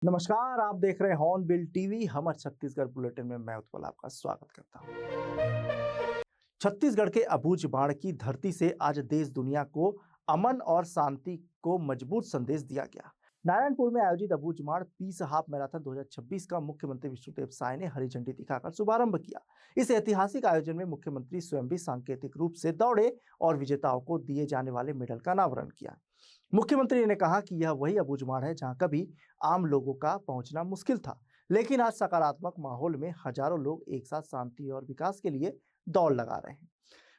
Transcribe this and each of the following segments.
नमस्कार, आप देख रहे हैं हॉर्नबिल टीवी। हमर छत्तीसगढ़ बुलेटिन में मैं उत्पल आपका स्वागत करता हूं। छत्तीसगढ़ के अबूझ बाढ़ की धरती से आज देश दुनिया को अमन और शांति को मजबूत संदेश दिया गया। नारायणपुर में आयोजित अबूझ बाढ़ पीस हाफ मैराथन 2026 का मुख्यमंत्री विष्णुदेव साय ने हरी झंडी दिखाकर शुभारंभ किया। इस ऐतिहासिक आयोजन में मुख्यमंत्री स्वयं भी सांकेतिक रूप से दौड़े और विजेताओं को दिए जाने वाले मेडल का अनावरण किया। मुख्यमंत्री ने कहा कि यह वही अबूझ बाढ़ है जहां कभी आम लोगों का पहुंचना मुश्किल था, लेकिन आज सकारात्मक माहौल में हजारों लोग एक साथ शांति और विकास के लिए दौड़ लगा रहे हैं।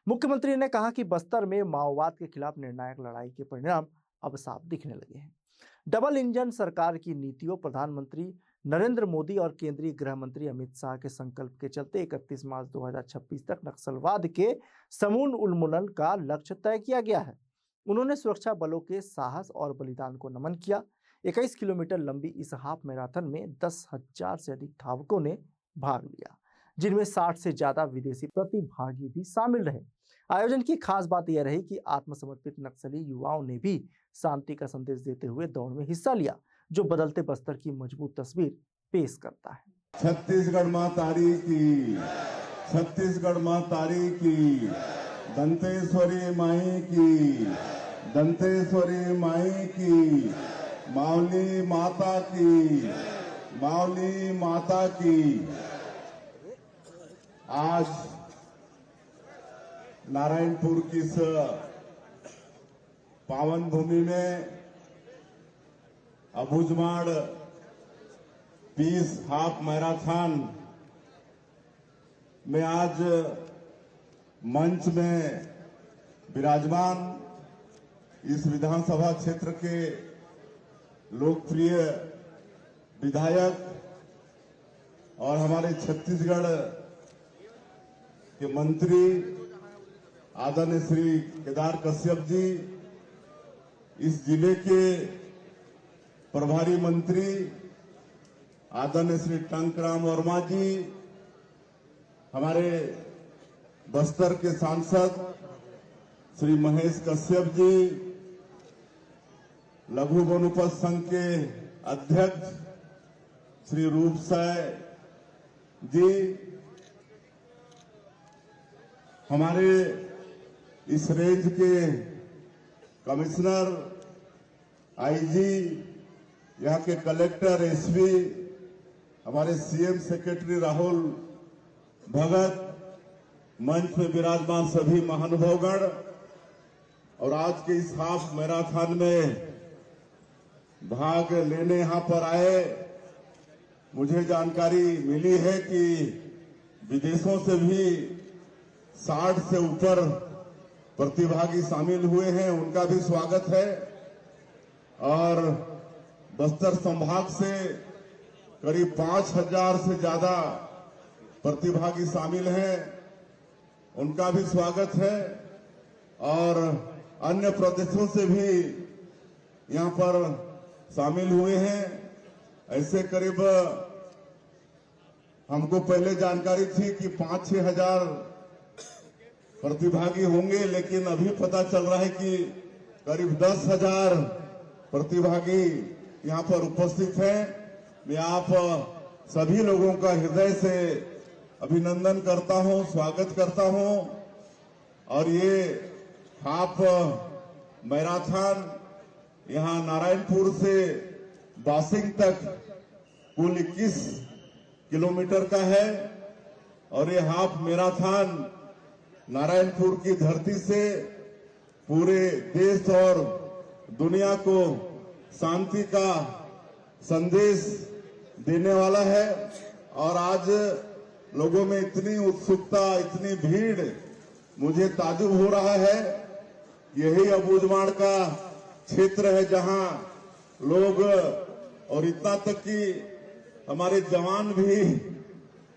मुख्यमंत्री ने कहा कि बस्तर में माओवाद के खिलाफ निर्णायक लड़ाई के परिणाम अब साफ दिखने लगे हैं। डबल इंजन सरकार की नीतियों, प्रधानमंत्री नरेंद्र मोदी और केंद्रीय गृह मंत्री अमित शाह के संकल्प के चलते 31 मार्च 2026 तक नक्सलवाद के समूल उन्मूलन का लक्ष्य तय किया गया है। उन्होंने सुरक्षा बलों के साहस और बलिदान को नमन किया। 21 किलोमीटर लंबी इस हाफ मैराथन में 10,000 से अधिक धावकों ने भाग लिया, जिनमें 60 से ज्यादा विदेशी प्रतिभागी भी शामिल रहे। आयोजन की खास बात यह रही कि आत्मसमर्पित नक्सली युवाओं ने भी शांति का संदेश देते हुए दौड़ में हिस्सा लिया, जो बदलते बस्तर की मजबूत तस्वीर पेश करता है। छत्तीसगढ़ मां तारी की, छत्तीसगढ़ मां तारी की, दंतेश्वरी माई की, दंतेश्वरी माई की, मावली माता की, मावली माता की। आज नारायणपुर की इस पावन भूमि में अबूझ बाढ़ पीस हाफ मैराथन में आज मंच में विराजमान इस विधानसभा क्षेत्र के लोकप्रिय विधायक और हमारे छत्तीसगढ़ के मंत्री आदरणीय श्री केदार कश्यप जी, इस जिले के प्रभारी मंत्री आदरणीय श्री टंकराम वर्मा जी, हमारे बस्तर के सांसद श्री महेश कश्यप जी, लघु वनोपज संघ के अध्यक्ष श्री रूप साय जी, हमारे इस रेंज के कमिश्नर, आईजी, यहाँ के कलेक्टर, एसपी, हमारे सीएम सेक्रेटरी राहुल भगत, मंच में विराजमान सभी महानुभावगण और आज के इस हाफ मैराथन में भाग लेने यहाँ पर आए। मुझे जानकारी मिली है कि विदेशों से भी 60 से ऊपर प्रतिभागी शामिल हुए हैं, उनका भी स्वागत है। और बस्तर संभाग से करीब 5,000 से ज्यादा प्रतिभागी शामिल हैं, उनका भी स्वागत है। और अन्य प्रदेशों से भी यहाँ पर शामिल हुए हैं। ऐसे करीब हमको पहले जानकारी थी कि 5-6 हजार प्रतिभागी होंगे, लेकिन अभी पता चल रहा है कि करीब 10,000 प्रतिभागी यहाँ पर उपस्थित हैं। मैं आप सभी लोगों का हृदय से अभिनंदन करता हूं, स्वागत करता हूं। और ये हाफ मैराथन यहाँ नारायणपुर से बासिंग तक कुल 21 किलोमीटर का है और ये हाफ मैराथन नारायणपुर की धरती से पूरे देश और दुनिया को शांति का संदेश देने वाला है। और आज लोगों में इतनी उत्सुकता, इतनी भीड़, मुझे ताजुब हो रहा है। यही अबूझ बाढ़ का क्षेत्र है जहां लोग, और इतना तक कि हमारे जवान भी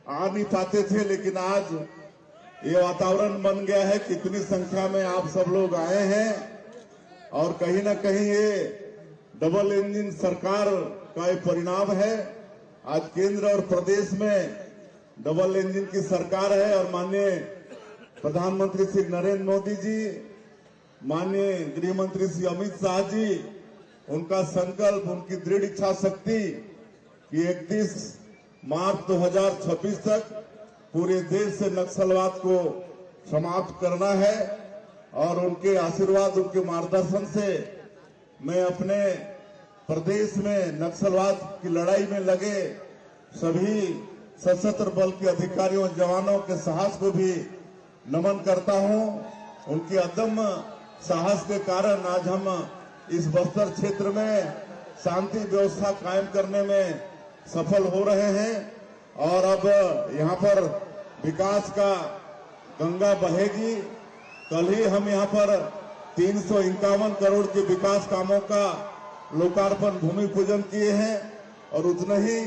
आ नहीं पाते थे, लेकिन आज ये वातावरण बन गया है कि इतनी संख्या में आप सब लोग आए हैं। और कहीं ना कहीं ये डबल इंजन सरकार का एक परिणाम है। आज केंद्र और प्रदेश में डबल इंजन की सरकार है और माननीय प्रधानमंत्री श्री नरेंद्र मोदी जी, माननीय गृह मंत्री श्री अमित शाह जी, उनका संकल्प, उनकी दृढ़ इच्छा शक्ति कि 31 मार्च 2026 तक पूरे देश से नक्सलवाद को समाप्त करना है और उनके आशीर्वाद, उनके मार्गदर्शन से मैं अपने प्रदेश में नक्सलवाद की लड़ाई में लगे सभी सशस्त्र बल के अधिकारियों, जवानों के साहस को भी नमन करता हूं। उनके अदम्य साहस के कारण आज हम इस बस्तर क्षेत्र में शांति व्यवस्था कायम करने में सफल हो रहे हैं और अब यहां पर विकास का गंगा बहेगी। कल ही हम यहां पर 351 करोड़ के विकास कामों का लोकार्पण, भूमि पूजन किए हैं और उतने ही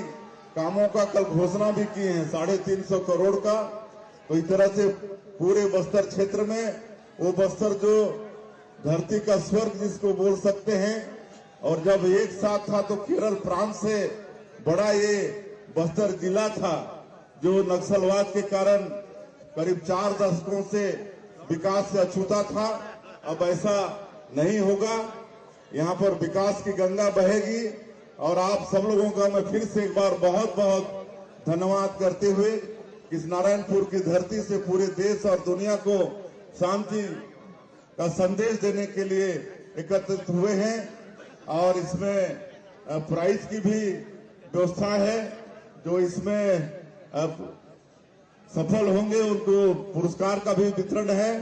कामों का कल घोषणा भी किए हैं 350 करोड़ का। तो इस तरह से पूरे बस्तर क्षेत्र में वो बस्तर जो धरती का स्वर्ग जिसको बोल सकते हैं, और जब एक साथ था तो केरल प्रांत से बड़ा ये बस्तर जिला था जो नक्सलवाद के कारण करीब 4 दशकों से विकास से अछूता था। अब ऐसा नहीं होगा, यहाँ पर विकास की गंगा बहेगी और आप सब लोगों का मैं फिर से एक बार बहुत बहुत धन्यवाद करते हुए इस नारायणपुर की धरती से पूरे देश और दुनिया को शांति का संदेश देने के लिए एकत्रित हुए हैं और इसमें प्राइज की भी व्यवस्था है। जो इसमें सफल होंगे उनको पुरस्कार का भी वितरण है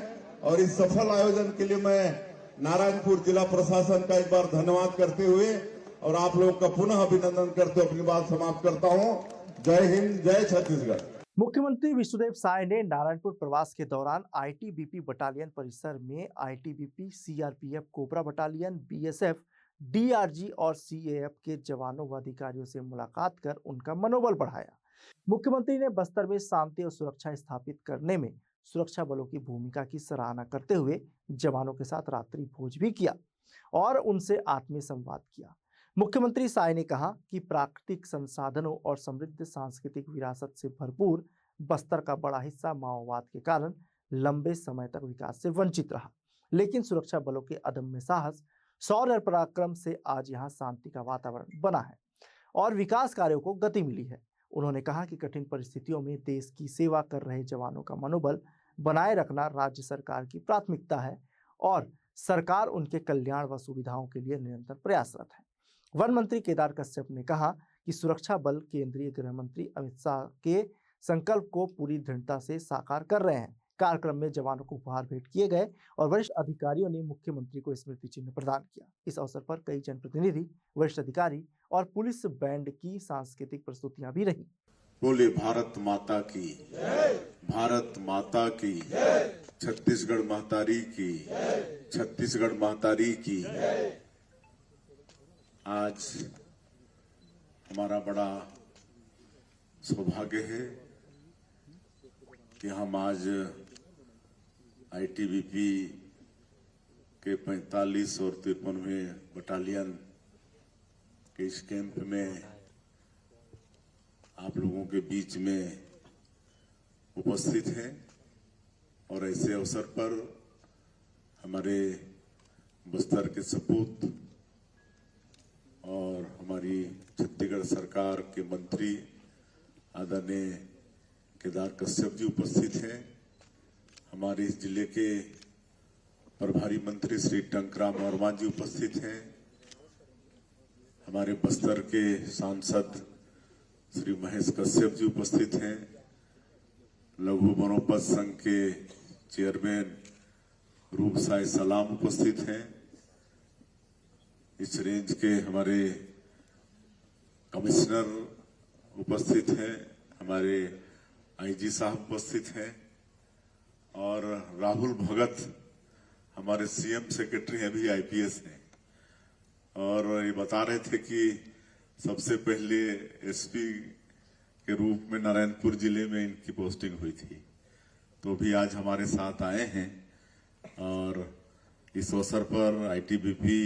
और इस सफल आयोजन के लिए मैं नारायणपुर जिला प्रशासन का एक बार धन्यवाद करते हुए और आप लोगों का पुनः अभिनंदन करते हुए अपनी बात समाप्त करता हूं। जय हिंद, जय छत्तीसगढ़। मुख्यमंत्री विष्णुदेव साय ने नारायणपुर प्रवास के दौरान आईटीबीपी बटालियन परिसर में ITBP, CRPF, cobra battalion, BSF, DRG और सीएएफ के जवानों व अधिकारियों से मुलाकात कर उनका मनोबल बढ़ाया। मुख्यमंत्री ने बस्तर में शांति और सुरक्षा स्थापित करने में सुरक्षा बलों की भूमिका की सराहना करते हुए जवानों के साथ रात्रि भोज भी किया और उनसे आत्मीय संवाद किया। मुख्यमंत्री साय ने कहा कि प्राकृतिक संसाधनों और समृद्ध सांस्कृतिक विरासत से भरपूर बस्तर का बड़ा हिस्सा माओवाद के कारण लंबे समय तक विकास से वंचित रहा, लेकिन सुरक्षा बलों के अदम्य साहस, शौर्य और पराक्रम से आज यहाँ शांति का वातावरण बना है और विकास कार्यों को गति मिली है। उन्होंने कहा कि कठिन परिस्थितियों में देश की सेवा कर रहे जवानों का मनोबल बनाए रखना राज्य सरकार की प्राथमिकता है और सरकार उनके कल्याण व सुविधाओं के लिए निरंतर प्रयासरत है। वन मंत्री केदार कश्यप ने कहा कि सुरक्षा बल केंद्रीय गृह मंत्री अमित शाह के संकल्प को पूरी दृढ़ता से साकार कर रहे हैं। कार्यक्रम में जवानों को उपहार भेंट किए गए और वरिष्ठ अधिकारियों ने मुख्यमंत्री को स्मृति चिन्ह प्रदान किया। इस अवसर पर कई जनप्रतिनिधि, वरिष्ठ अधिकारी और पुलिस बैंड की सांस्कृतिक प्रस्तुतियां भी रही। बोले भारत माता की, भारत माता की, छत्तीसगढ़ महतारी की, छत्तीसगढ़ महतारी की। आज हमारा बड़ा सौभाग्य है कि हम आज आईटीबीपी के 45 और 53वें बटालियन के इस कैंप में आप लोगों के बीच में उपस्थित हैं और ऐसे अवसर पर हमारे बस्तर के सपूत और हमारी छत्तीसगढ़ सरकार के मंत्री आदरणीय केदार कश्यप जी उपस्थित हैं। हमारे इस जिले के प्रभारी मंत्री श्री टंकराम वर्मा जी उपस्थित हैं। हमारे बस्तर के सांसद श्री महेश कश्यप जी उपस्थित हैं। लघु वनोपज संघ के चेयरमैन रूप साय सलाम उपस्थित हैं। इस रेंज के हमारे कमिश्नर उपस्थित हैं, हमारे आईजी साहब उपस्थित हैं और राहुल भगत हमारे सीएम सेक्रेटरी हैं, भी आईपीएस हैं और ये बता रहे थे कि सबसे पहले एसपी के रूप में नारायणपुर जिले में इनकी पोस्टिंग हुई थी, तो भी आज हमारे साथ आए हैं और इस अवसर पर ITBP,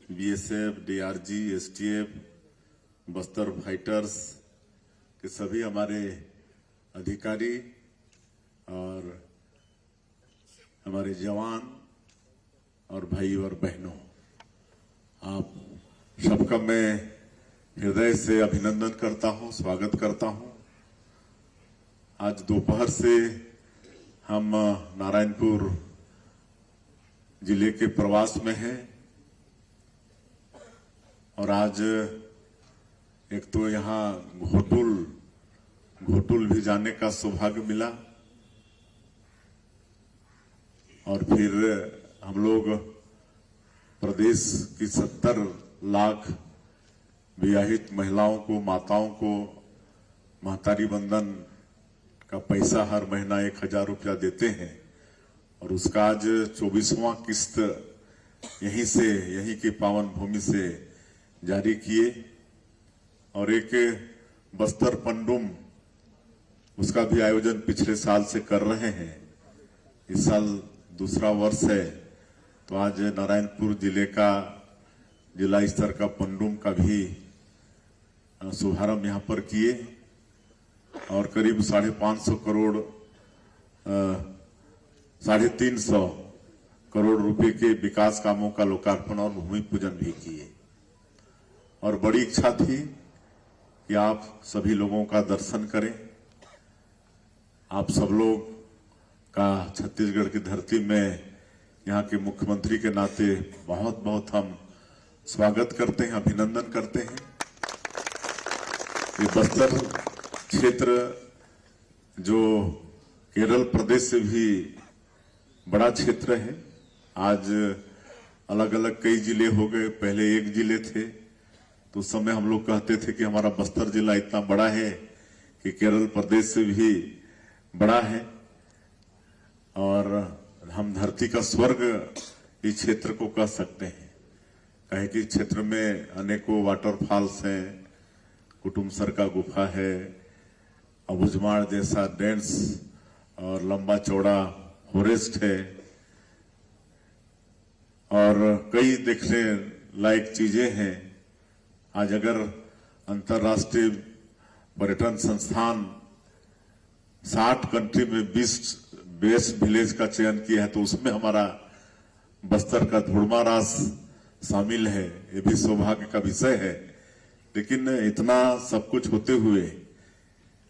BSF, DRG, STF, Bastar fighters के सभी हमारे अधिकारी और हमारे जवान और भाई और बहनों, आप सबका मैं हृदय से अभिनंदन करता हूं, स्वागत करता हूं। आज दोपहर से हम नारायणपुर जिले के प्रवास में हैं और आज एक तो यहाँ घोटुल भी जाने का सौभाग्य मिला और फिर हम लोग प्रदेश की 70 लाख विवाहित महिलाओं को, माताओं को महतारी बंधन का पैसा हर महीना 1000 रुपया देते हैं और उसका आज 24वां किस्त यहीं की पावन भूमि से जारी किए और एक बस्तर पंडुम उसका भी आयोजन पिछले साल से कर रहे हैं। इस साल दूसरा वर्ष है तो आज नारायणपुर जिले का जिला स्तर का पंडुम का भी शुभारंभ यहाँ पर किए और करीब 550 करोड़ 350 करोड़ रुपए के विकास कामों का लोकार्पण और भूमि पूजन भी किए और बड़ी इच्छा थी कि आप सभी लोगों का दर्शन करें। आप सब लोग का छत्तीसगढ़ की धरती में यहाँ के मुख्यमंत्री के नाते बहुत बहुत हम स्वागत करते हैं, अभिनंदन करते हैं। ये बस्तर क्षेत्र जो केरल प्रदेश से भी बड़ा क्षेत्र है, आज अलग अलग कई जिले हो गए। पहले एक जिले थे तो उस समय हम लोग कहते थे कि हमारा बस्तर जिला इतना बड़ा है कि केरल प्रदेश से भी बड़ा है और हम धरती का स्वर्ग इस क्षेत्र को कह सकते हैं। कहे कि क्षेत्र में अनेकों वाटरफॉल्स हैं, कुटुमसर का गुफा है, अबुझमाड़ जैसा डेंस और लंबा चौड़ा फॉरेस्ट है और कई देखने लायक चीजें हैं। आज अगर अंतर्राष्ट्रीय पर्यटन संस्थान 60 कंट्री में 20 बेस्ट विलेज का चयन किया है तो उसमें हमारा बस्तर का धुड़मारास शामिल है। ये भी सौभाग्य का विषय है। लेकिन इतना सब कुछ होते हुए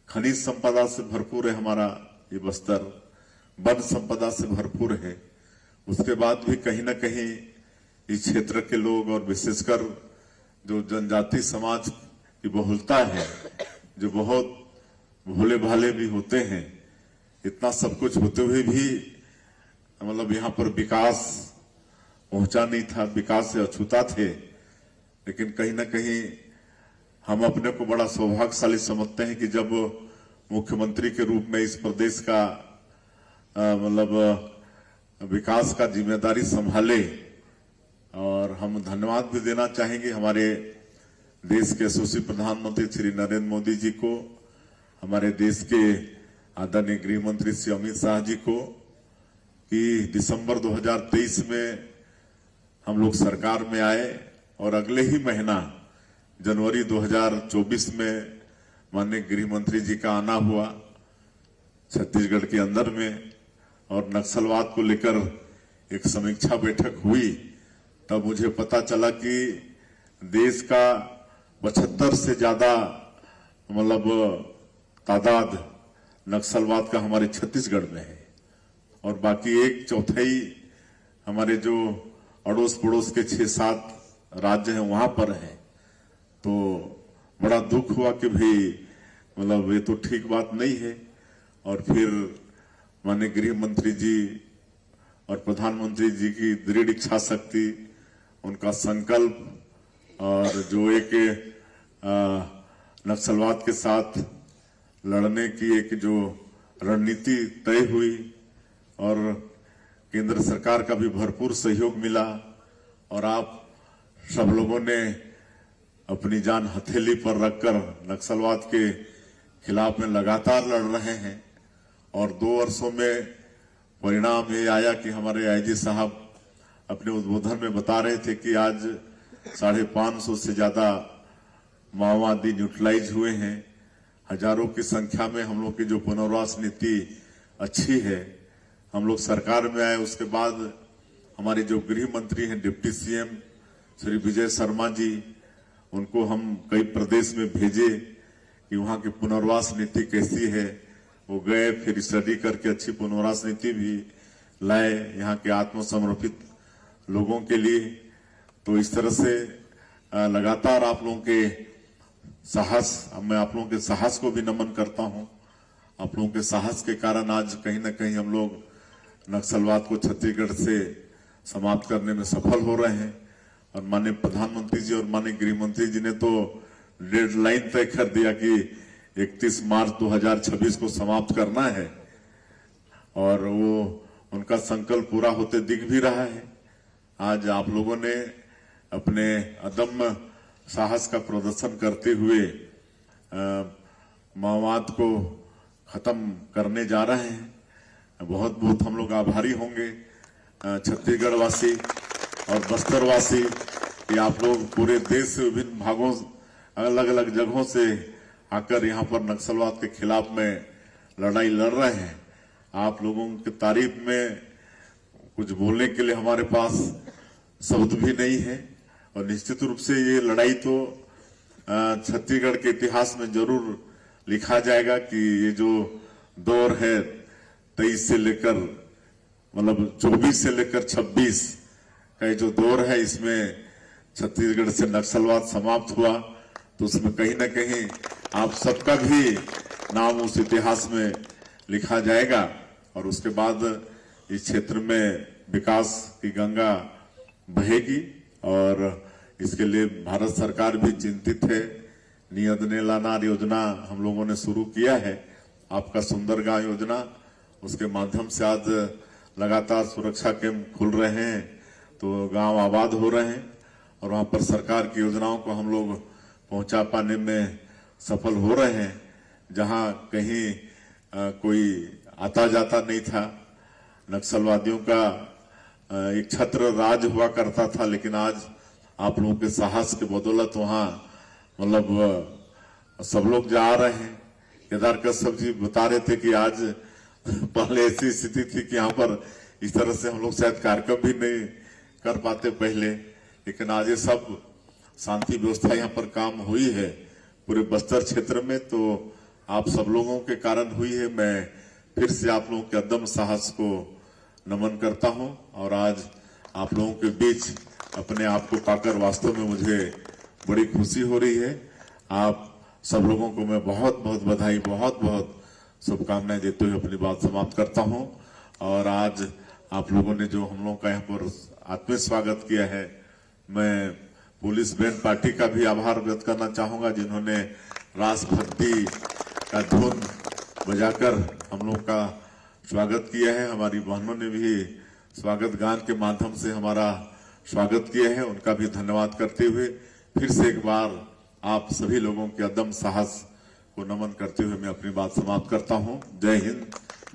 खनिज संपदा से भरपूर है हमारा ये बस्तर, वन संपदा से भरपूर है। उसके बाद भी कहीं ना कहीं इस क्षेत्र के लोग और विशेषकर जो जनजाति समाज की बहुलता है, जो बहुत भोले भाले भी होते हैं, इतना सब कुछ होते हुए भी मतलब यहाँ पर विकास पहुंचा नहीं था, विकास से अछूता थे। लेकिन कहीं ना कहीं हम अपने को बड़ा सौभाग्यशाली समझते हैं कि जब मुख्यमंत्री के रूप में इस प्रदेश का मतलब विकास का जिम्मेदारी संभाले और हम धन्यवाद भी देना चाहेंगे हमारे देश के यशस्वी प्रधानमंत्री श्री नरेंद्र मोदी जी को, हमारे देश के आदरणीय गृह मंत्री श्री अमित शाह जी को कि दिसंबर 2023 में हम लोग सरकार में आए और अगले ही महीना जनवरी 2024 में माननीय गृह मंत्री जी का आना हुआ छत्तीसगढ़ के अंदर में और नक्सलवाद को लेकर एक समीक्षा बैठक हुई। तब मुझे पता चला कि देश का 75 से ज्यादा मतलब तादाद नक्सलवाद का हमारे छत्तीसगढ़ में है और बाकी 1/4 हमारे जो अड़ोस पड़ोस के 6-7 राज्य हैं वहां पर है। तो बड़ा दुख हुआ कि भाई मतलब ये तो ठीक बात नहीं है। और फिर माननीय गृह मंत्री जी और प्रधानमंत्री जी की दृढ़ इच्छा शक्ति, उनका संकल्प और जो एक नक्सलवाद के साथ लड़ने की एक जो रणनीति तय हुई और केंद्र सरकार का भी भरपूर सहयोग मिला और आप सब लोगों ने अपनी जान हथेली पर रखकर नक्सलवाद के खिलाफ में लगातार लड़ रहे हैं और 2 वर्षों में परिणाम ये आया कि हमारे आईजी साहब अपने उद्बोधन में बता रहे थे कि आज 550 से ज्यादा माओवादी न्यूट्रलाइज हुए हैं। हजारों की संख्या में हम लोग की जो पुनर्वास नीति अच्छी है, हम लोग सरकार में आए उसके बाद हमारे जो गृह मंत्री हैं डिप्टी सीएम श्री विजय शर्मा जी, उनको हम कई प्रदेश में भेजे कि वहां की पुनर्वास नीति कैसी है। वो गए, फिर स्टडी करके अच्छी पुनर्वास नीति भी लाए यहाँ के आत्मसमर्पित लोगों के लिए। तो इस तरह से लगातार आप लोगों के साहस, मैं आप लोगों के साहस को भी नमन करता हूं। आप लोगों के साहस के कारण आज कहीं ना कहीं हम लोग नक्सलवाद को छत्तीसगढ़ से समाप्त करने में सफल हो रहे हैं। और माननीय प्रधानमंत्री जी और माननीय गृह मंत्री जी ने तो डेडलाइन तय कर दिया कि 31 मार्च 2026 को समाप्त करना है, और वो उनका संकल्प पूरा होते दिख भी रहा है। आज आप लोगों ने अपने अदम्य साहस का प्रदर्शन करते हुए माओवाद को खत्म करने जा रहे हैं। बहुत बहुत हम लोग आभारी होंगे छत्तीसगढ़ वासी और बस्तर वासी कि आप लोग पूरे देश से विभिन्न भागों, अलग अलग जगहों से आकर यहाँ पर नक्सलवाद के खिलाफ में लड़ाई लड़ रहे हैं। आप लोगों की तारीफ में कुछ बोलने के लिए हमारे पास शब्द भी नहीं है। और निश्चित रूप से ये लड़ाई तो छत्तीसगढ़ के इतिहास में जरूर लिखा जाएगा कि ये जो दौर है 23 से लेकर 24 से लेकर 26 का ये जो दौर है, इसमें छत्तीसगढ़ से नक्सलवाद समाप्त हुआ। तो उसमें कहीं ना कहीं आप सबका भी नाम उस इतिहास में लिखा जाएगा। और उसके बाद इस क्षेत्र में विकास की गंगा बहेगी। और इसके लिए भारत सरकार भी चिंतित है। नियत नेलानार योजना हम लोगों ने शुरू किया है, आपका सुंदर गांव योजना। उसके माध्यम से आज लगातार सुरक्षा कैंप खुल रहे हैं, तो गांव आबाद हो रहे हैं और वहां पर सरकार की योजनाओं को हम लोग पहुंचा पाने में सफल हो रहे हैं। जहां कहीं कोई आता जाता नहीं था, नक्सलवादियों का एक छत्र राज हुआ करता था, लेकिन आज आप लोगों के साहस के बदौलत वहां सब लोग जा रहे हैं। केदार कश्यप जी बता रहे थे कि आज पहले ऐसी स्थिति थी कि यहाँ पर इस तरह से हम लोग शायद कार्यक्रम भी नहीं कर पाते पहले, लेकिन आज ये सब शांति व्यवस्था यहाँ पर काम हुई है पूरे बस्तर क्षेत्र में। तो आप सब लोगों के कारण हुई है। मैं फिर से आप लोगों के अदम्य साहस को नमन करता हूं। और आज आप लोगों के बीच अपने आप को पाकर वास्तव में मुझे बड़ी खुशी हो रही है। आप सब लोगों को मैं बहुत बहुत बधाई, बहुत बहुत शुभकामनाएं देते हुए अपनी बात समाप्त करता हूं। और आज आप लोगों ने जो हम लोगों का यहाँ पर आत्मीय स्वागत किया है, मैं पुलिस बैंड पार्टी का भी आभार व्यक्त करना चाहूंगा, जिन्होंने राष्ट्रभक्ति का धुन बजाकर हम लोग का स्वागत किया है। हमारी बहनों ने भी स्वागत गान के माध्यम से हमारा स्वागत किया है, उनका भी धन्यवाद करते हुए फिर से एक बार आप सभी लोगों के अदम्य साहस को नमन करते हुए मैं अपनी बात समाप्त करता हूं। जय हिंद,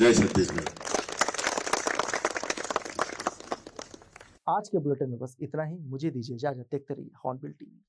जय छत्तीसगढ़। आज के बुलेटिन में बस इतना ही। मुझे दीजिए इजाजत। देखते रहिए हॉर्नबिल टीवी।